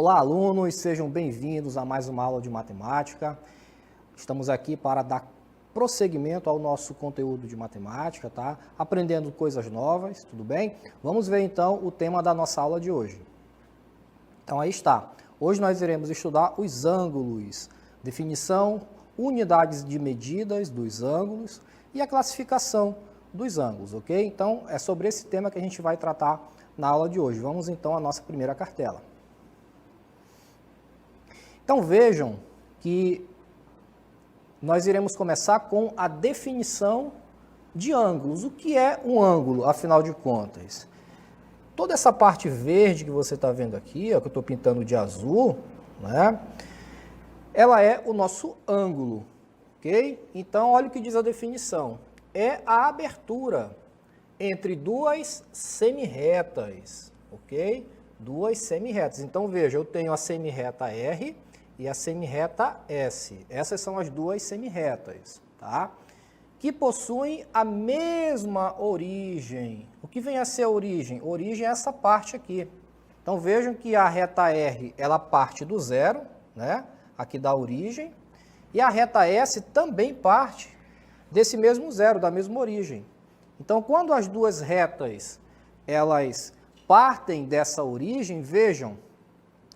Olá, alunos, sejam bem-vindos a mais uma aula de matemática. Estamos aqui para dar prosseguimento ao nosso conteúdo de matemática, tá? Aprendendo coisas novas, tudo bem? Vamos ver então o tema da nossa aula de hoje. Então aí está. Hoje nós iremos estudar os ângulos, definição, unidades de medidas dos ângulos e a classificação dos ângulos, ok? Então é sobre esse tema que a gente vai tratar na aula de hoje. Vamos então à nossa primeira cartela. Então vejam que nós iremos começar com a definição de ângulos. O que é um ângulo, afinal de contas? Toda essa parte verde que você está vendo aqui, ó, que eu estou pintando de azul, né? Ela é o nosso ângulo, ok? Então olha o que diz a definição. É a abertura entre duas semirretas, ok? Duas semirretas. Então veja, eu tenho a semirreta R e a semirreta S. Essas são as duas semirretas, tá? Que possuem a mesma origem. O que vem a ser a origem? Origem é essa parte aqui. Então vejam que a reta R, ela parte do zero, né? Aqui da origem. E a reta S também parte desse mesmo zero, da mesma origem. Então quando as duas retas, elas partem dessa origem, vejam,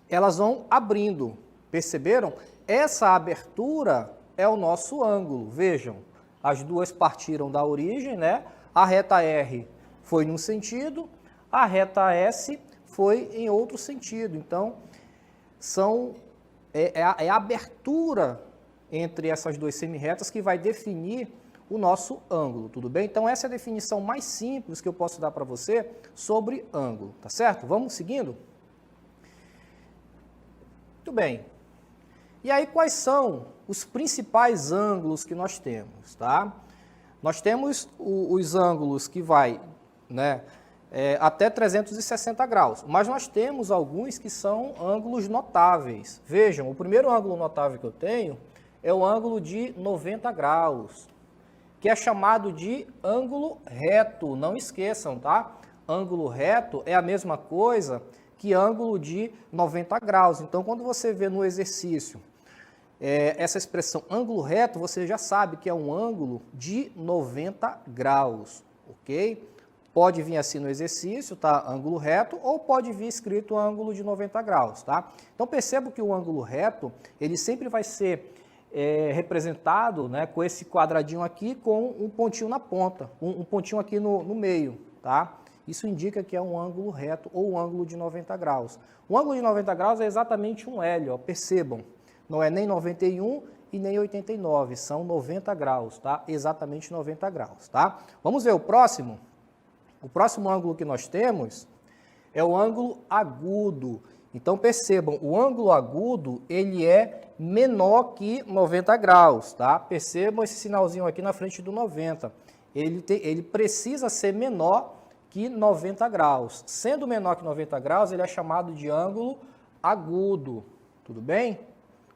elas vão abrindo. Perceberam? Essa abertura é o nosso ângulo. Vejam, as duas partiram da origem, né? A reta R foi num sentido, a reta S foi em outro sentido. Então, é a abertura entre essas duas semirretas que vai definir o nosso ângulo, tudo bem? Então, essa é a definição mais simples que eu posso dar para você sobre ângulo, tá certo? Vamos seguindo? Muito bem. E aí, quais são os principais ângulos que nós temos, tá? Nós temos os ângulos que vai, né, até 360 graus, mas nós temos alguns que são ângulos notáveis. Vejam, o primeiro ângulo notável que eu tenho é o ângulo de 90 graus, que é chamado de ângulo reto. Não esqueçam, tá? Ângulo reto é a mesma coisa que ângulo de 90 graus. Então, quando você vê no exercício essa expressão ângulo reto, você já sabe que é um ângulo de 90 graus, ok? Pode vir assim no exercício, tá? Ângulo reto, ou pode vir escrito ângulo de 90 graus, tá? Então, perceba que o ângulo reto, ele sempre vai ser representado, né, com esse quadradinho aqui, com um pontinho na ponta, um pontinho aqui no meio, tá? Isso indica que é um ângulo reto ou um ângulo de 90 graus. O ângulo de 90 graus é exatamente um L, ó, percebam. Não é nem 91 e nem 89, são 90 graus, tá? Exatamente 90 graus, tá? Vamos ver o próximo? O próximo ângulo que nós temos é o ângulo agudo. Então percebam, o ângulo agudo, ele é menor que 90 graus, tá? Percebam esse sinalzinho aqui na frente do 90. Ele precisa ser menor que 90 graus. Sendo menor que 90 graus, ele é chamado de ângulo agudo. Tudo bem?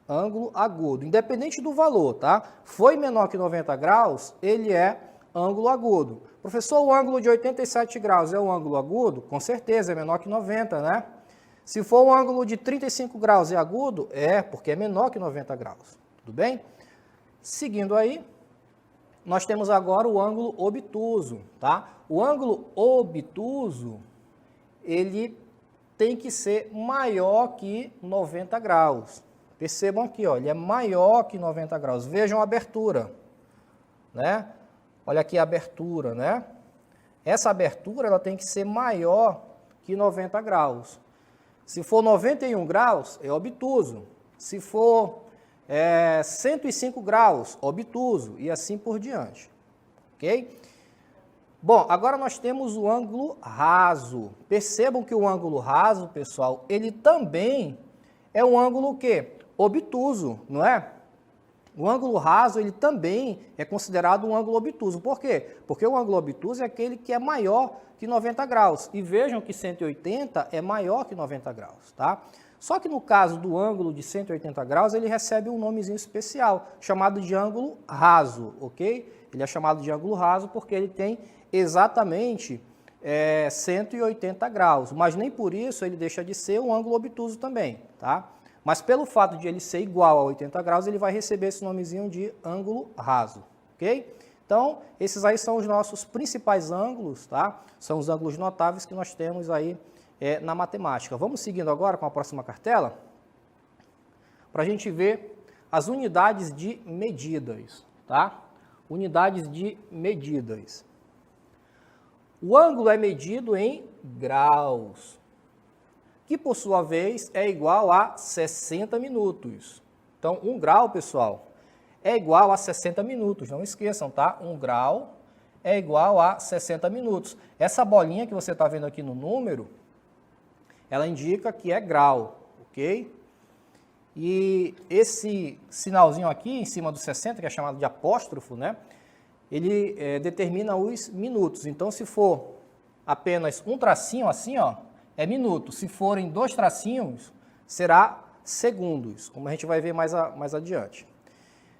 Ângulo agudo, independente do valor, tá? Foi menor que 90 graus, ele é ângulo agudo. Professor, o ângulo de 87 graus é um ângulo agudo? Com certeza, é menor que 90, né? Se for um ângulo de 35 graus é agudo? É, porque é menor que 90 graus. Tudo bem? Seguindo aí, nós temos agora o ângulo obtuso, tá? O ângulo obtuso, ele tem que ser maior que 90 graus. Percebam aqui, ó, ele é maior que 90 graus. Vejam a abertura, né? Olha aqui a abertura, né? Essa abertura ela tem que ser maior que 90 graus. Se for 91 graus, é obtuso. Se for 105 graus, obtuso, e assim por diante. Ok? Bom, agora nós temos o ângulo raso. Percebam que o ângulo raso, pessoal, ele também é um ângulo o quê? Obtuso, não é? O ângulo raso, ele também é considerado um ângulo obtuso. Por quê? Porque o ângulo obtuso é aquele que é maior que 90 graus. E vejam que 180 é maior que 90 graus, tá? Só que no caso do ângulo de 180 graus, ele recebe um nomezinho especial, chamado de ângulo raso, ok? Ele é chamado de ângulo raso porque ele tem exatamente 180 graus, mas nem por isso ele deixa de ser um ângulo obtuso também, tá? Mas pelo fato de ele ser igual a 80 graus, ele vai receber esse nomezinho de ângulo raso, ok? Então, esses aí são os nossos principais ângulos, tá? São os ângulos notáveis que nós temos aí na matemática. Vamos seguindo agora com a próxima cartela, para a gente ver as unidades de medidas, tá? Unidades de medidas. O ângulo é medido em graus, que por sua vez é igual a 60 minutos. Então, 1 grau, pessoal, é igual a 60 minutos. Não esqueçam, tá? 1 grau é igual a 60 minutos. Essa bolinha que você está vendo aqui no número, ela indica que é grau, ok? E esse sinalzinho aqui em cima do 60, que é chamado de apóstrofo, né? Ele determina os minutos. Então, se for apenas um tracinho assim, ó, é minuto. Se forem 2 tracinhos, será segundos, como a gente vai ver mais adiante.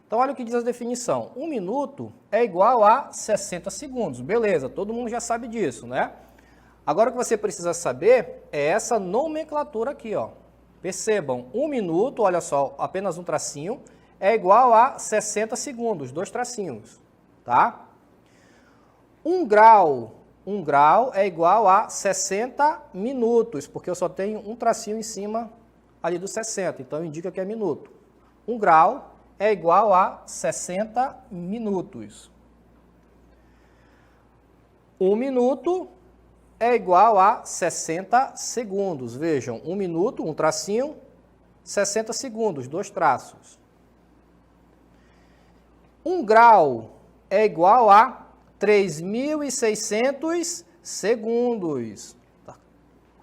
Então, olha o que diz a definição. 1 minuto é igual a 60 segundos. Beleza, todo mundo já sabe disso, né? Agora, o que você precisa saber é essa nomenclatura aqui, ó. Percebam, 1 minuto, olha só, apenas um tracinho, é igual a 60 segundos, 2 tracinhos, tá? 1 grau é igual a 60 minutos, porque eu só tenho um tracinho em cima ali do 60, então indica que é minuto. 1 grau é igual a 60 minutos. 1 minuto é igual a 60 segundos. Vejam, 1 minuto, um tracinho, 60 segundos, 2 traços. 1 grau é igual a 3.600 segundos.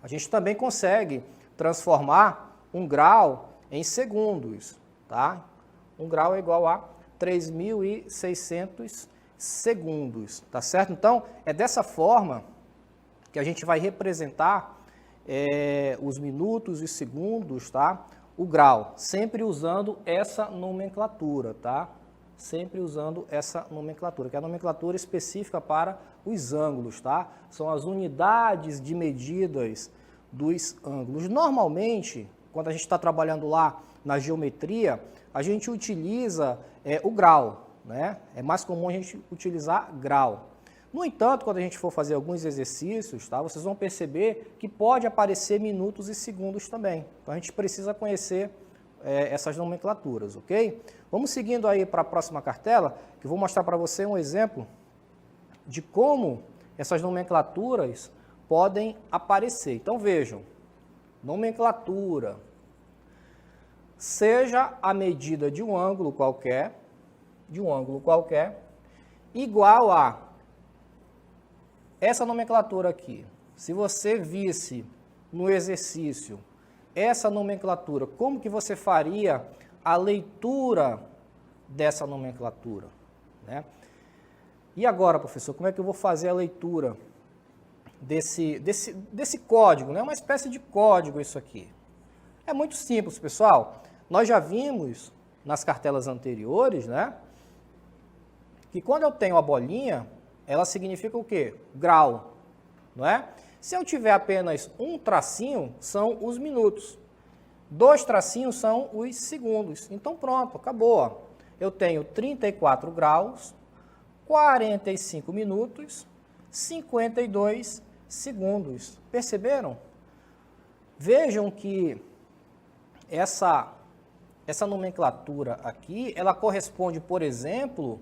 A gente também consegue transformar 1 grau em segundos, tá? 1 grau é igual a 3.600 segundos, tá certo? Então, é dessa forma que a gente vai representar os minutos e segundos, tá? O grau, sempre usando essa nomenclatura, tá? Sempre usando essa nomenclatura, que é a nomenclatura específica para os ângulos, tá? São as unidades de medidas dos ângulos. Normalmente, quando a gente está trabalhando lá na geometria, a gente utiliza o grau, né? É mais comum a gente utilizar grau. No entanto, quando a gente for fazer alguns exercícios, tá, vocês vão perceber que pode aparecer minutos e segundos também. Então, a gente precisa conhecer essas nomenclaturas, ok? Vamos seguindo aí para a próxima cartela, que eu vou mostrar para você um exemplo de como essas nomenclaturas podem aparecer. Então, vejam, nomenclatura, seja a medida de um ângulo qualquer, igual a essa nomenclatura aqui. Se você visse no exercício essa nomenclatura, como que você faria a leitura dessa nomenclatura, né? E agora, professor, como é que eu vou fazer a leitura desse código, né? Uma espécie de código isso aqui. É muito simples, pessoal. Nós já vimos nas cartelas anteriores, né, que quando eu tenho a bolinha, ela significa o quê? Grau, não é? Se eu tiver apenas um tracinho, são os minutos. 2 tracinhos são os segundos. Então pronto, acabou. Ó. Eu tenho 34 graus, 45 minutos, 52 segundos. Perceberam? Vejam que essa nomenclatura aqui, ela corresponde, por exemplo,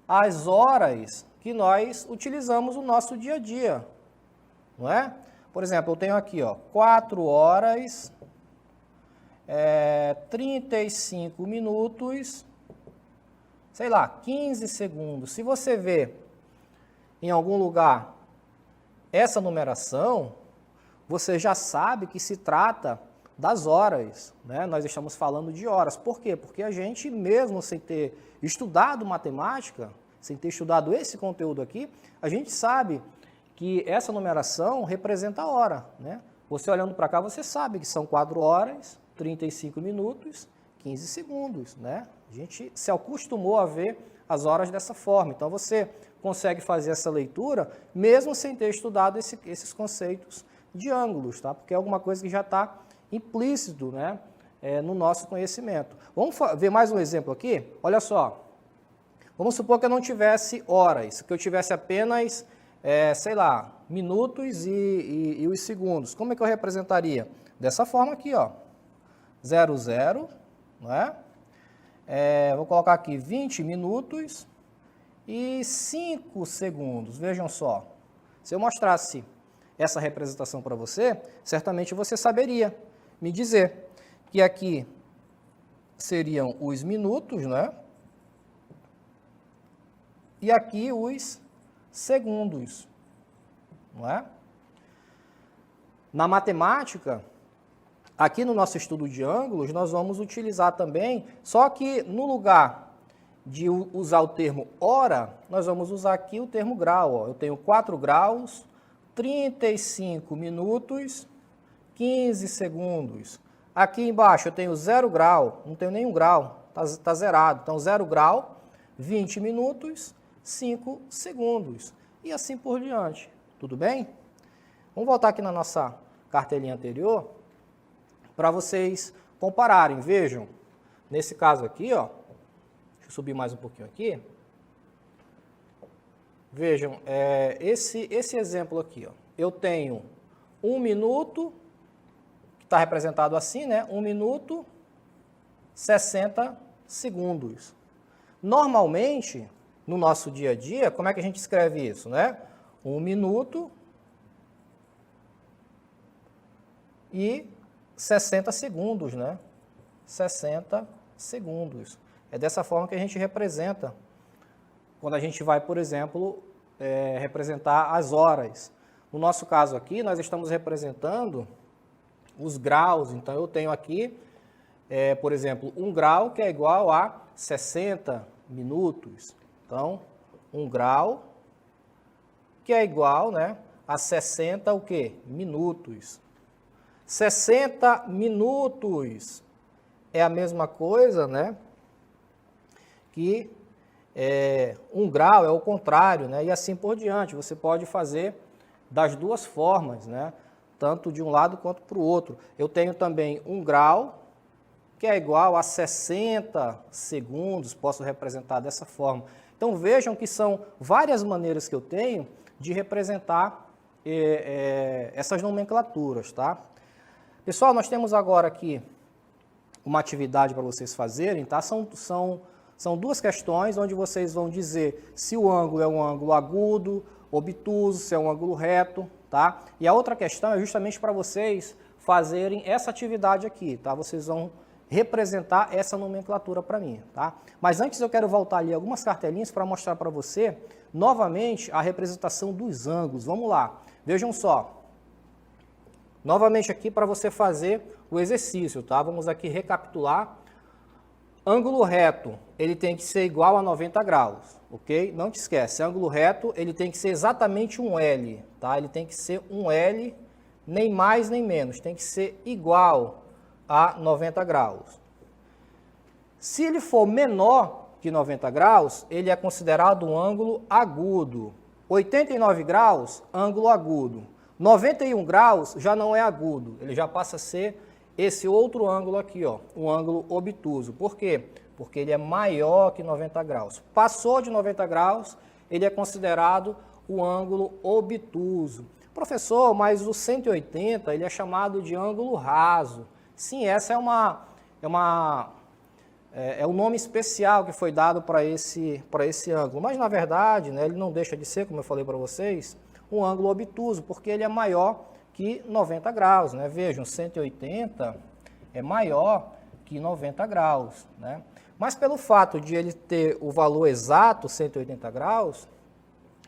às horas que nós utilizamos no nosso dia a dia, não é? Por exemplo, eu tenho aqui, ó, 4 horas, 35 minutos, sei lá, 15 segundos. Se você vê em algum lugar essa numeração, você já sabe que se trata das horas, né? Nós estamos falando de horas. Por quê? Porque a gente, mesmo sem ter estudado matemática, sem ter estudado esse conteúdo aqui, a gente sabe que essa numeração representa a hora, né? Você olhando para cá, você sabe que são 4 horas, 35 minutos, 15 segundos, né? A gente se acostumou a ver as horas dessa forma. Então, você consegue fazer essa leitura, mesmo sem ter estudado esses conceitos de ângulos, tá? Porque é alguma coisa que já está implícito, né, no nosso conhecimento. Vamos ver mais um exemplo aqui? Olha só. Vamos supor que eu não tivesse horas, que eu tivesse apenas, sei lá, minutos e os segundos. Como é que eu representaria? Dessa forma aqui, ó. 00, não é? Vou colocar aqui 20 minutos e 5 segundos. Vejam só. Se eu mostrasse essa representação para você, certamente você saberia me dizer que aqui seriam os minutos, né? E aqui os segundos, não é? Na matemática, aqui no nosso estudo de ângulos, nós vamos utilizar também, só que no lugar de usar o termo hora, nós vamos usar aqui o termo grau. Ó. Eu tenho 4 graus, 35 minutos, 15 segundos. Aqui embaixo eu tenho 0 grau, não tenho nenhum grau, tá zerado. Então 0 grau, 20 minutos, 5 segundos. E assim por diante. Tudo bem? Vamos voltar aqui na nossa cartelinha anterior para vocês compararem. Vejam, nesse caso aqui, ó, deixa eu subir mais um pouquinho aqui. Vejam, esse exemplo aqui, ó, eu tenho 1 minuto, que está representado assim, né? 1 minuto, 60 segundos. Normalmente, no nosso dia a dia, como é que a gente escreve isso, né? 1 minuto e 60 segundos, né? 60 segundos. É dessa forma que a gente representa quando a gente vai, por exemplo, representar as horas. No nosso caso aqui, nós estamos representando os graus. Então, eu tenho aqui, por exemplo, 1 grau que é igual a 60 minutos. Então, 1 grau, que é igual, né, a 60 o quê? Minutos. 60 minutos é a mesma coisa, né, que 1 grau é o contrário, né, e assim por diante. Você pode fazer das duas formas, né, tanto de um lado quanto para o outro. Eu tenho também 1 grau, que é igual a 60 segundos, posso representar dessa forma. Então, vejam que são várias maneiras que eu tenho de representar essas nomenclaturas, tá? Pessoal, nós temos agora aqui uma atividade para vocês fazerem, tá? São duas questões onde vocês vão dizer se o ângulo é um ângulo agudo, obtuso, se é um ângulo reto, tá? E a outra questão é justamente para vocês fazerem essa atividade aqui, tá? Vocês vão representar essa nomenclatura para mim, tá? Mas antes eu quero voltar ali algumas cartelinhas para mostrar para você, novamente, a representação dos ângulos. Vamos lá, vejam só. Novamente aqui para você fazer o exercício, tá? Vamos aqui recapitular. Ângulo reto, ele tem que ser igual a 90 graus, ok? Não te esquece, ângulo reto, ele tem que ser exatamente um L, tá? Ele tem que ser um L, nem mais nem menos, tem que ser igual a 90 graus. Se ele for menor que 90 graus, ele é considerado um ângulo agudo. 89 graus, ângulo agudo. 91 graus já não é agudo, ele já passa a ser esse outro ângulo aqui, ó, um ângulo obtuso. Por quê? Porque ele é maior que 90 graus. Passou de 90 graus, ele é considerado o ângulo obtuso. Professor, mas o 180 ele é chamado de ângulo raso. Sim, essa é um nome especial que foi dado para esse ângulo. Mas, na verdade, né, ele não deixa de ser, como eu falei para vocês, um ângulo obtuso, porque ele é maior que 90 graus. Né? Vejam, 180 é maior que 90 graus. Né? Mas, pelo fato de ele ter o valor exato, 180 graus,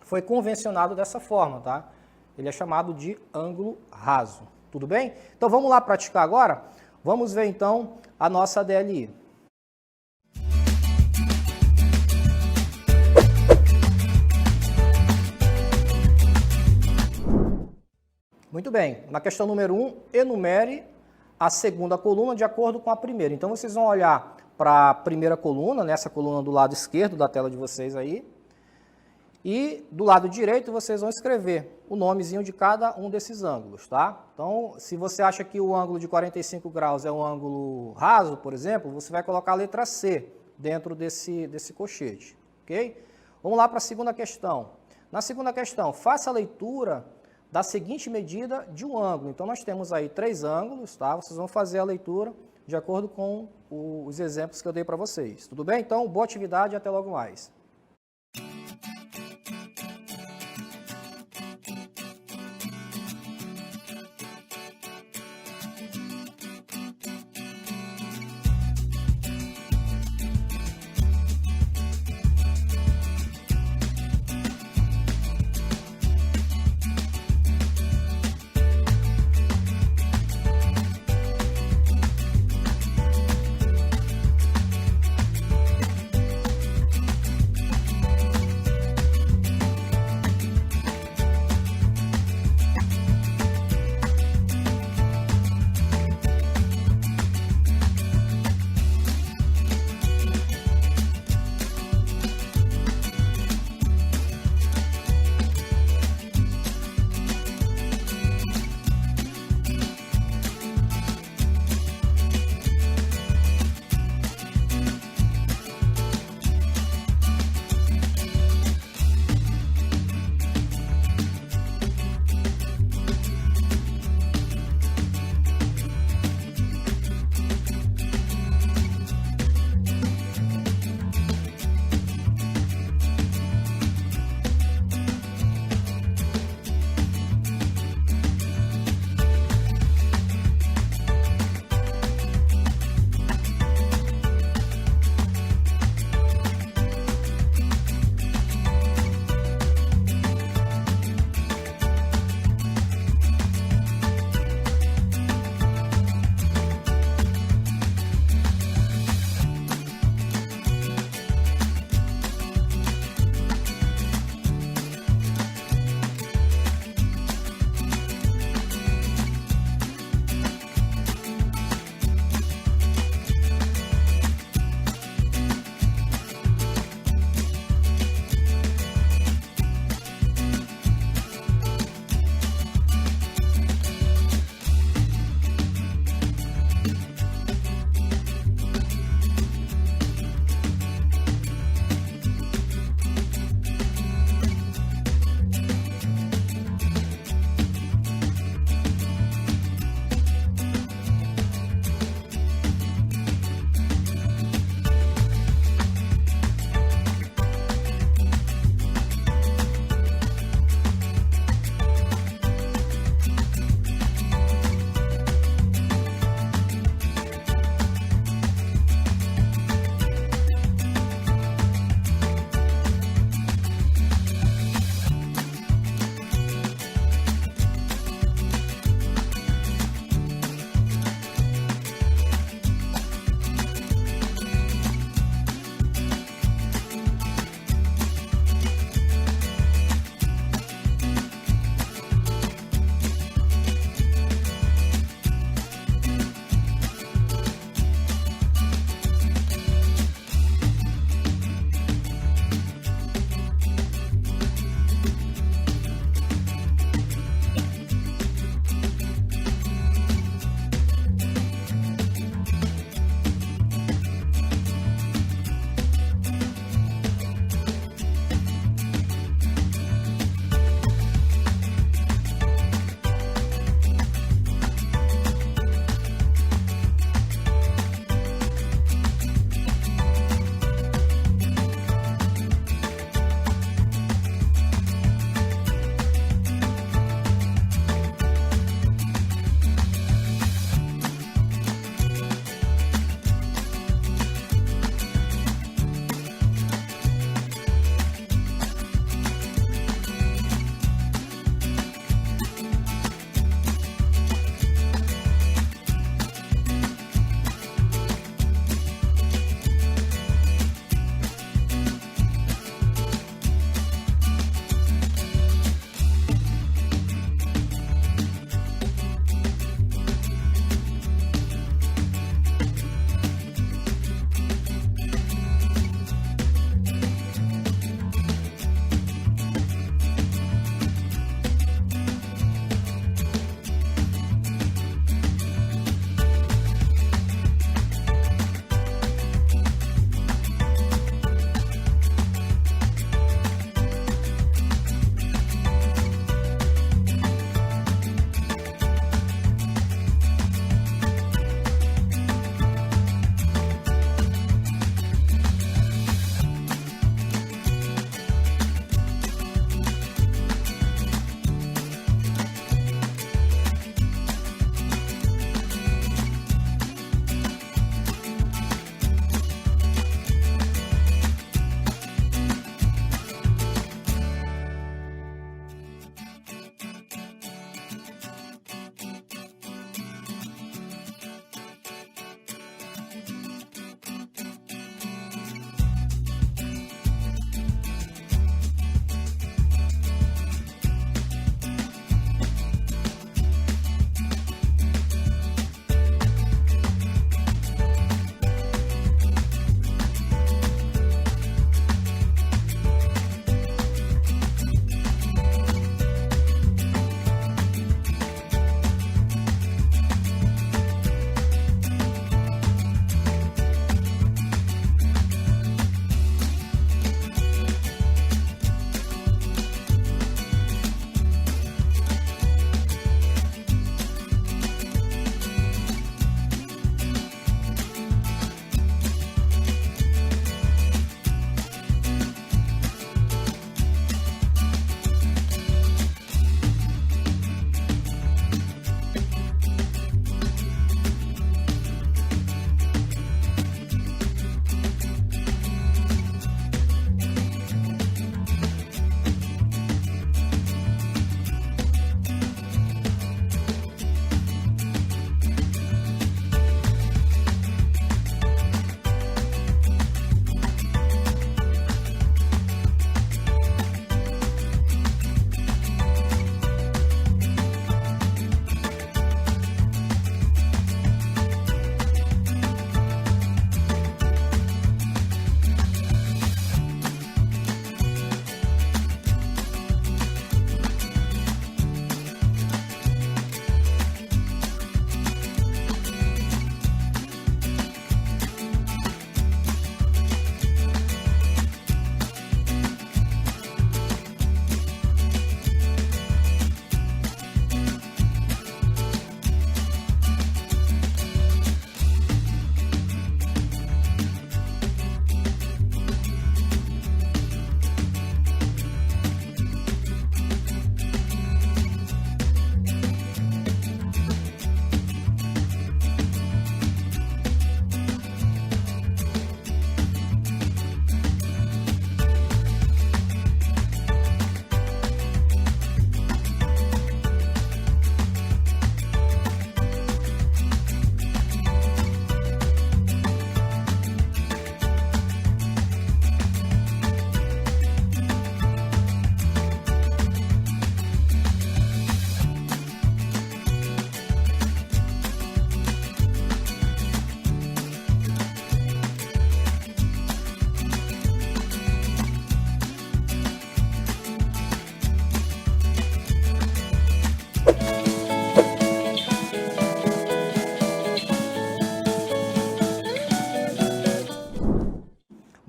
foi convencionado dessa forma. Tá? Ele é chamado de ângulo raso. Tudo bem? Então, vamos lá praticar agora? Vamos ver, então, a nossa DLI. Muito bem. Na questão número 1, enumere a segunda coluna de acordo com a primeira. Então, vocês vão olhar para a primeira coluna, nessa coluna do lado esquerdo da tela de vocês aí, E do lado direito vocês vão escrever o nomezinho de cada um desses ângulos, tá? Então, se você acha que o ângulo de 45 graus é um ângulo raso, por exemplo, você vai colocar a letra C dentro desse colchete, ok? Vamos lá para a segunda questão. Na segunda questão, faça a leitura da seguinte medida de um ângulo. Então, nós temos aí 3 ângulos, tá? Vocês vão fazer a leitura de acordo com os exemplos que eu dei para vocês. Tudo bem? Então, boa atividade e até logo mais.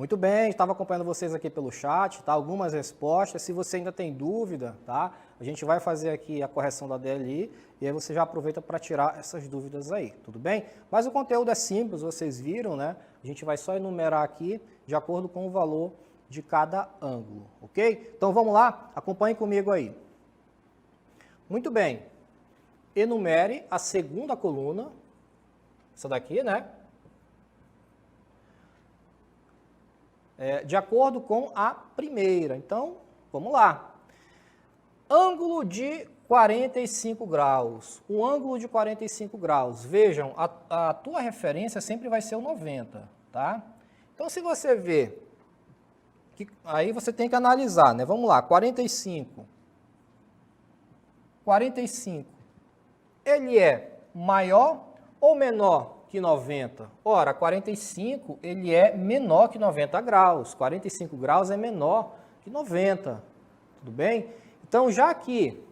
Muito bem, estava acompanhando vocês aqui pelo chat, tá? Algumas respostas. Se você ainda tem dúvida, tá? A gente vai fazer aqui a correção da DLI e aí você já aproveita para tirar essas dúvidas aí, tudo bem? Mas o conteúdo é simples, vocês viram, né? A gente vai só enumerar aqui de acordo com o valor de cada ângulo, ok? Então vamos lá, acompanhe comigo aí. Muito bem, enumere a segunda coluna, essa daqui, né? De acordo com a primeira. Então, vamos lá. Ângulo de 45 graus. Um ângulo de 45 graus. Vejam, a tua referência sempre vai ser o 90, tá? Então, se você vê, aí você tem que analisar, né? Vamos lá, 45. 45. Ele é maior ou menor que 90? Ora, 45 ele é menor que 90 graus. 45 graus é menor que 90. Tudo bem? Então, já que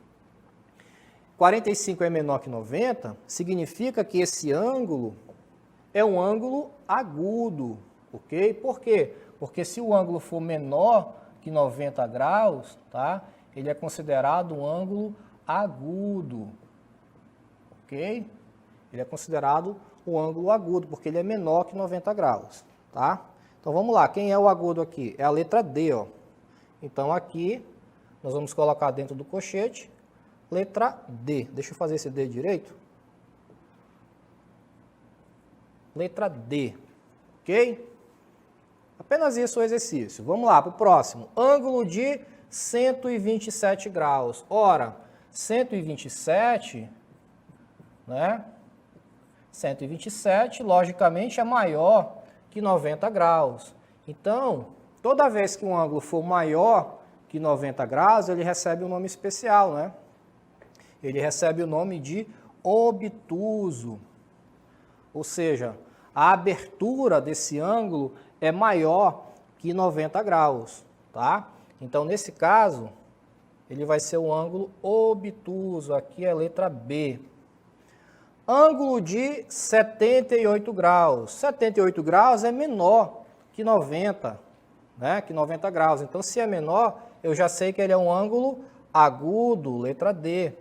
45 é menor que 90, significa que esse ângulo é um ângulo agudo, ok? Por quê? Porque se o ângulo for menor que 90 graus, tá? Ele é considerado um ângulo agudo, ok? Ele é considerado um ângulo agudo, porque ele é menor que 90 graus, tá? Então, vamos lá, quem é o agudo aqui? É a letra D, ó. Então, aqui, nós vamos colocar dentro do colchete, letra D. Deixa eu fazer esse D direito. Letra D, ok? Apenas isso o exercício. Vamos lá, para o próximo. Ângulo de 127 graus. Ora, 127, né? 127, logicamente, é maior que 90 graus. Então, toda vez que um ângulo for maior que 90 graus, ele recebe um nome especial, né? Ele recebe o nome de obtuso. Ou seja, a abertura desse ângulo é maior que 90 graus, tá? Então, nesse caso, ele vai ser um ângulo obtuso. Aqui é a letra B. Ângulo de 78 graus. 78 graus é menor que 90, né? Que 90 graus. Então, se é menor, eu já sei que ele é um ângulo agudo, letra D.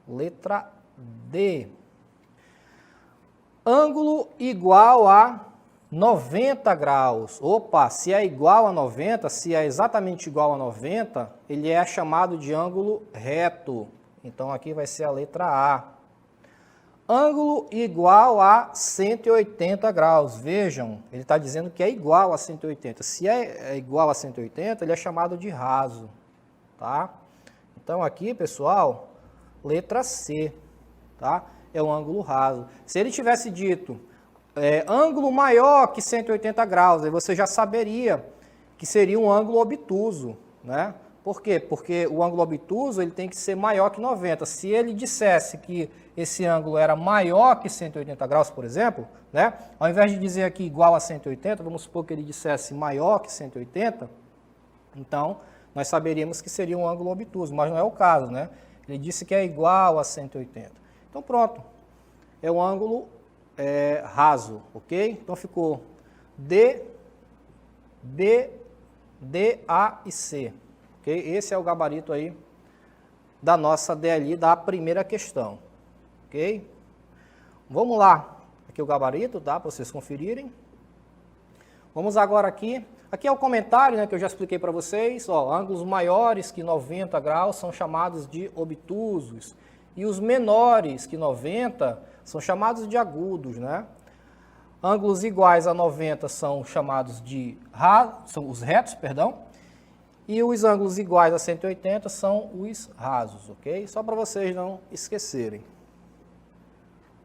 Letra D. Ângulo igual a 90 graus. Opa, se é igual a 90, se é exatamente igual a 90, ele é chamado de ângulo reto. Então, aqui vai ser a letra A. Ângulo igual a 180 graus. Vejam, ele está dizendo que é igual a 180. Se é igual a 180, ele é chamado de raso, tá? Então, aqui, pessoal, letra C, tá? É um ângulo raso. Se ele tivesse dito ângulo maior que 180 graus, aí você já saberia que seria um ângulo obtuso, né? Por quê? Porque o ângulo obtuso ele tem que ser maior que 90. Se ele dissesse que esse ângulo era maior que 180 graus, por exemplo, né? Ao invés de dizer aqui igual a 180, vamos supor que ele dissesse maior que 180, então nós saberíamos que seria um ângulo obtuso, mas não é o caso, né? Ele disse que é igual a 180. Então pronto, é um ângulo raso, ok? Então ficou D, B, D, A e C. Okay? Esse é o gabarito aí da nossa DLI da primeira questão, ok? Vamos lá, aqui o gabarito, tá? Para vocês conferirem. Vamos agora aqui é o comentário, né, que eu já expliquei para vocês. Ó, ângulos maiores que 90 graus são chamados de obtusos e os menores que 90 são chamados de agudos, né? Ângulos iguais a 90 são chamados de são os retos, perdão. E os ângulos iguais a 180 são os rasos, ok? Só para vocês não esquecerem.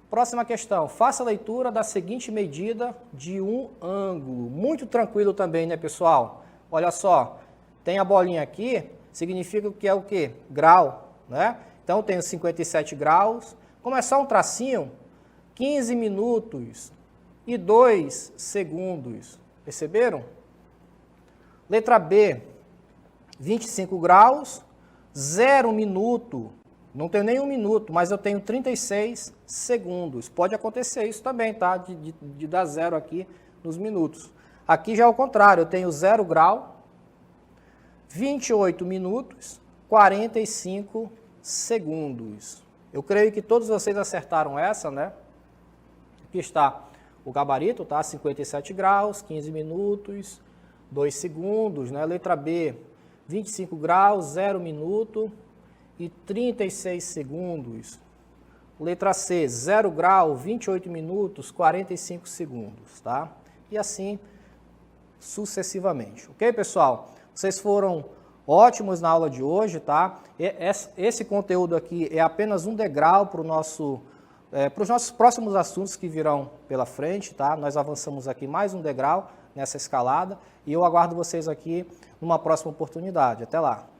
Próxima questão. Faça a leitura da seguinte medida de um ângulo. Muito tranquilo também, né, pessoal? Olha só, tem a bolinha aqui, significa que é o quê? Grau, né? Então, eu tenho 57 graus. Começar um tracinho, 15 minutos e 2 segundos. Perceberam? Letra B. 25 graus, 0 minuto Não tenho nem 1 minuto, mas eu tenho 36 segundos. Pode acontecer isso também, tá? De dar zero aqui nos minutos. Aqui já é o contrário, eu tenho 0 grau, 28 minutos, 45 segundos. Eu creio que todos vocês acertaram essa, né? Aqui está o gabarito, tá? 57 graus, 15 minutos, 2 segundos, né? Letra B, 25 graus, 0 minuto e 36 segundos. Letra C, 0 grau, 28 minutos, 45 segundos, tá? E assim sucessivamente. Ok, pessoal? Vocês foram ótimos na aula de hoje, tá? Esse conteúdo aqui é apenas um degrau para os nossos próximos assuntos que virão pela frente, tá? Nós avançamos aqui mais um degrau nessa escalada e eu aguardo vocês aqui numa próxima oportunidade. Até lá!